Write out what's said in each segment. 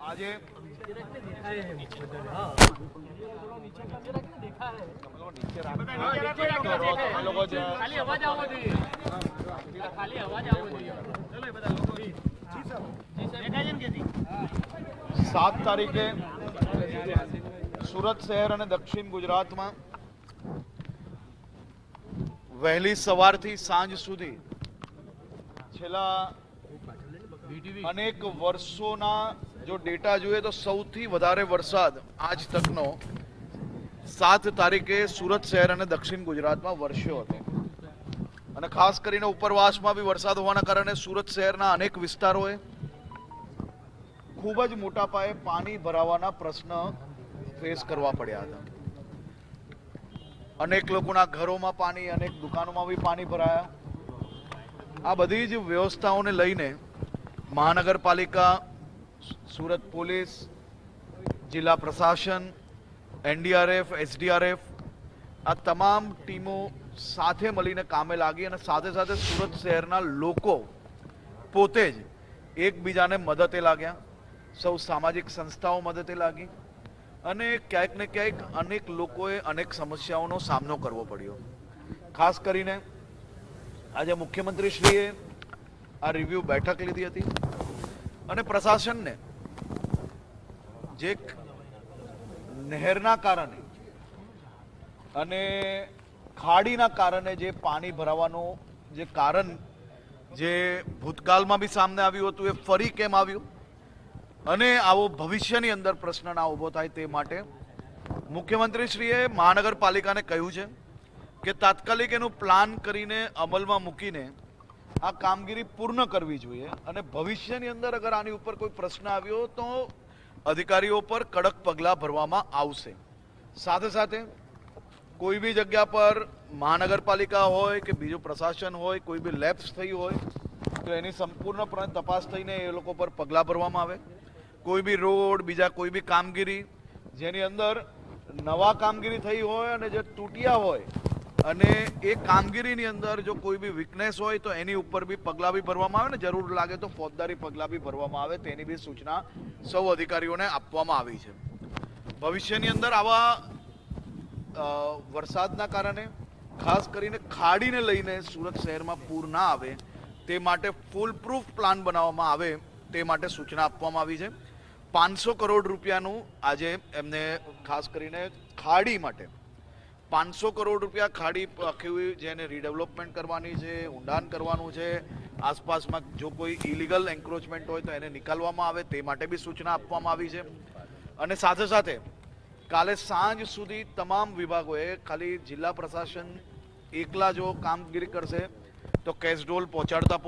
આજે સાત તારીખે સુરત શહેર અને દક્ષિણ ગુજરાતમાં વહેલી સવારથી સાંજ સુધી છેલ્લા અનેક વર્ષોના જો ડેટા જોઈએ તો સૌથી વધારે વરસાદ આજ તકનો 7 તારીખે સુરત શહેર અને દક્ષિણ ગુજરાતમાં વરસ્યો હતો અને ખાસ કરીને ઉપરવાસમાં બી વરસાદ હોવાના કારણે સુરત શહેરના અનેક વિસ્તારોએ ખૂબ જ મોટા પાયે પાણી ભરાવાના પ્રશ્ન ફેસ કરવા પડ્યા હતા. અનેક લોકોના ઘરોમાં પાણી, અનેક દુકાનોમાં બી પાણી ભરાયા. આ બધી જ વ્યવસ્થાઓને લઈને મહાનગરપાલિકા, સુરત પોલીસ, જિલ્લા પ્રશાસન, એનડીઆરએફ, એસડીઆરએફ આ તમામ ટીમો સાથે મળીને કામે લાગી અને સાથે સાથે સુરત શહેરના લોકો પોતે જ એકબીજાને મદદે લાગ્યા. સૌ સામાજિક સંસ્થાઓ મદદે લાગી અને ક્યાંક ને ક્યાંક અનેક લોકોએ અનેક સમસ્યાઓનો સામનો કરવો પડ્યો. ખાસ કરીને આજે મુખ્યમંત્રીશ્રીએ આ રિવ્યુ બેઠક લીધી હતી અને પ્રશાસનને જે નહેરના કારણે અને ખાડીના કારણે જે પાણી ભરાવાનું જે કારણ જે ભૂતકાળમાં બી સામે આવ્યું હતું એ ફરી કેમ આવ્યું અને આવો ભવિષ્યની અંદર પ્રશ્ન ના ઊભો થાય તે માટે મુખ્યમંત્રીશ્રીએ મહાનગરપાલિકાને કહ્યું છે કે તાત્કાલિક એનું પ્લાન કરીને અમલમાં મૂકીને આ કામગીરી પૂર્ણ કરવી જોઈએ અને ભવિષ્યની અંદર અગર આની ઉપર કોઈ પ્રશ્ન આવ્યો તો અધિકારીઓ પર કડક પગલાં ભરવામાં આવશે. સાથે સાથે કોઈ બી જગ્યા પર મહાનગરપાલિકા હોય કે બીજું પ્રશાસન હોય કોઈ બી લેપ્સ થઈ હોય તો એની સંપૂર્ણપણે તપાસ થઈને એ લોકો પર પગલાં ભરવામાં આવે. કોઈ બી રોડ, બીજા કોઈ બી કામગીરી જેની અંદર નવા કામગીરી થઈ હોય અને જે તૂટ્યા હોય અને એ કામગીરીની અંદર જો કોઈ બી વીકનેસ હોય તો એની ઉપર બી પગલાં બી ભરવામાં આવે ને જરૂર લાગે તો ફોજદારી પગલાં બી ભરવામાં આવે તેની બી સૂચના સૌ અધિકારીઓને આપવામાં આવી છે. ભવિષ્યની અંદર આવા વરસાદના કારણે ખાસ કરીને ખાડીને લઈને સુરત શહેરમાં પૂર ના આવે તે માટે ફૂલ પ્રૂફ પ્લાન બનાવવામાં આવે તે માટે સૂચના આપવામાં આવી છે. 500 કરોડ રૂપિયાનું આજે એમને ખાસ કરીને ખાડી માટે 500 કરોડ રૂપિયા ખાડી આખી જેને રીડેવલપમેન્ટ કરવાની છે, ઊંડાણ કરવાનું છે, આસપાસમાં જો કોઈ ઇલીગલ એન્ક્રોચમેન્ટ હોય તો એને નિકાલવામાં આવે તે માટે બી સૂચના આપવામાં આવી છે. અને સાથે સાથે કાલે સાંજ સુધી તમામ વિભાગોએ ખાલી જિલ્લા પ્રશાસન એકલા જો કામગીરી કરશે તો કેસડોલ પહોંચાડતા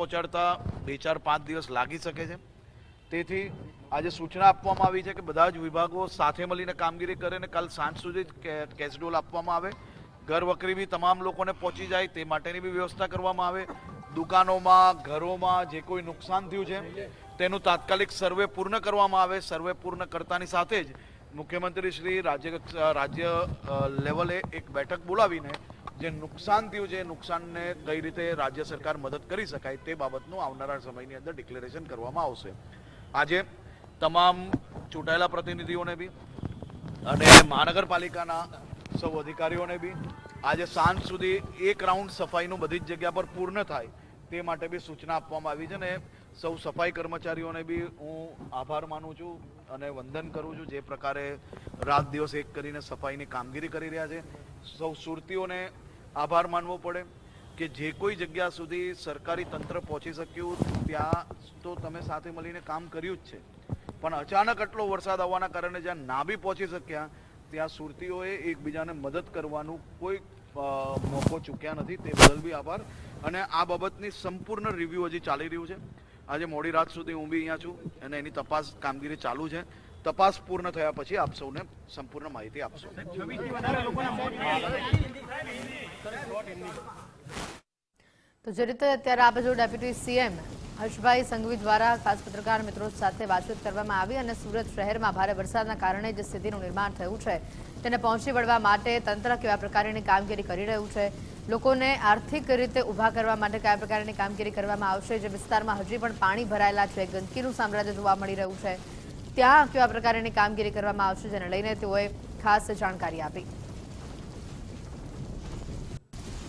2-4-5 દિવસ લાગી શકે છે. તેથી આજે સૂચના આપવામાં આવી છે કે બધા જ વિભાગો સાથે મળીને કામગીરી કરે અને કાલ સાંજ સુધી કેસડોલ આપવામાં આવે. ઘર વકરી બી તમામ લોકોને પહોંચી જાય તે માટેની બી વ્યવસ્થા કરવામાં આવે. દુકાનોમાં, ઘરોમાં જે કોઈ નુકસાન થયું છે તેનું તાત્કાલિક સર્વે પૂર્ણ કરવામાં આવે. સર્વે પૂર્ણ કરતાની સાથે જ મુખ્યમંત્રી શ્રી રાજ્ય લેવલે એક બેઠક બોલાવીને જે નુકસાન થયું છે નુકસાનને કઈ રીતે રાજ્ય સરકાર મદદ કરી શકાય તે બાબતનું આવનારા સમયની અંદર ડિક્લેરેશન કરવામાં આવશે. આજે તમામ ચૂંટાયેલા પ્રતિનિધિઓને બી અને મહાનગરપાલિકાના સૌ અધિકારીઓને બી આજે સાંજ સુધી એક રાઉન્ડ સફાઈનું બધી જ જગ્યા પર પૂર્ણ થાય તે માટે બી સૂચના આપવામાં આવી છે. અને સૌ સફાઈ કર્મચારીઓને બી હું આભાર માનું છું અને વંદન કરું છું જે પ્રકારે રાત દિવસ એક કરીને સફાઈની કામગીરી કરી રહ્યા છે. સૌ સુરતીઓને આભાર માનવો પડે કે જે કોઈ જગ્યા સુધી સરકારી તંત્ર પહોંચી શક્યું ત્યાં તો તમે સાથે મળીને કામ કર્યું જ છે, પણ અચાનક આટલો વરસાદ આવવાના કારણે જ્યાં ના બી પહોંચી શક્યા ત્યાં સુરતીઓએ એકબીજાને મદદ કરવાનું કોઈ મોકો ચૂક્યા નથી. તે બદલ બી આભાર. અને આ બાબતની સંપૂર્ણ રિવ્યૂ હજી ચાલી રહ્યું છે. આજે મોડી રાત સુધી હું બી અહીંયા છું અને એની તપાસ કામગીરી ચાલુ છે. તપાસ પૂર્ણ થયા પછી આપ સૌને સંપૂર્ણ માહિતી આપશો. તો જે રીતે અત્યારે આ બાજુ ડેપ્યુટી સીએમ હર્ષભાઈ સંઘવી દ્વારા ખાસ પત્રકાર મિત્રો સાથે વાતચીત કરવામાં આવી અને સુરત શહેરમાં ભારે વરસાદના કારણે જે સ્થિતિનું નિર્માણ થયું છે તેને પહોંચી વળવા માટે તંત્ર કેવા પ્રકારની કામગીરી કરી રહ્યું છે, લોકોને આર્થિક રીતે ઊભા કરવા માટે કયા પ્રકારની કામગીરી કરવામાં આવશે, જે વિસ્તારમાં હજી પણ પાણી ભરાયેલા છે, ગંદકીનું સામ્રાજ્ય જોવા મળી રહ્યું છે ત્યાં કેવા પ્રકારની કામગીરી કરવામાં આવશે જેને લઈને તેઓએ ખાસ જાણકારી આપી.